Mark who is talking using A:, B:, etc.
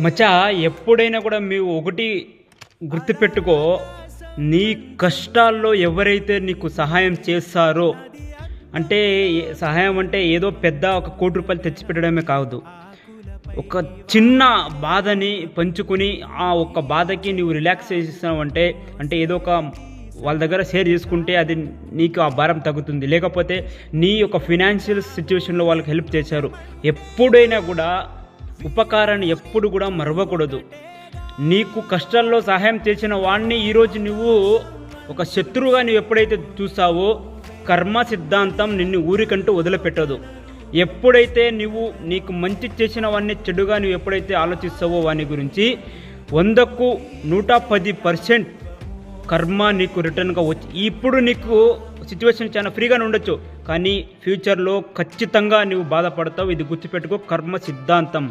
A: మచ్చా ఎప్పుడైనా కూడా మీరు ఒకటి గుర్తుపెట్టుకో, నీ కష్టాల్లో ఎవరైతే నీకు సహాయం చేస్తారో, అంటే సహాయం అంటే ఏదో పెద్ద ఒక ₹1,00,00,000 తెచ్చిపెట్టడమే కాదు. ఒక చిన్న బాధని పంచుకొని ఆ ఒక్క బాధకి నువ్వు రిలాక్స్ చేసిస్తావంటే, అంటే ఏదో ఒక వాళ్ళ దగ్గర షేర్ చేసుకుంటే అది నీకు ఆ భారం తగ్గుతుంది. లేకపోతే నీ యొక్క ఫినాన్షియల్ సిచ్యువేషన్లో వాళ్ళకి హెల్ప్ చేశారు. ఎప్పుడైనా కూడా ఉపకారాన్ని ఎప్పుడు కూడా మరవకూడదు. నీకు కష్టాల్లో సహాయం చేసిన వాడిని ఈరోజు నువ్వు ఒక శత్రువుగా నువ్వు ఎప్పుడైతే చూస్తావో, కర్మ సిద్ధాంతం నిన్ను ఊరికంటూ వదిలిపెట్టదు. ఎప్పుడైతే నువ్వు నీకు మంచి చేసిన వాడిని చెడుగా నువ్వు ఎప్పుడైతే ఆలోచిస్తావో వాని గురించి 100కు 110% కర్మ నీకు రిటర్న్గా వచ్చి, ఇప్పుడు నీకు సిచ్యువేషన్ చాలా ఫ్రీగానే ఉండొచ్చు, కానీ ఫ్యూచర్లో ఖచ్చితంగా నువ్వు బాధపడతావు. ఇది గుర్తుపెట్టుకో, కర్మ సిద్ధాంతం.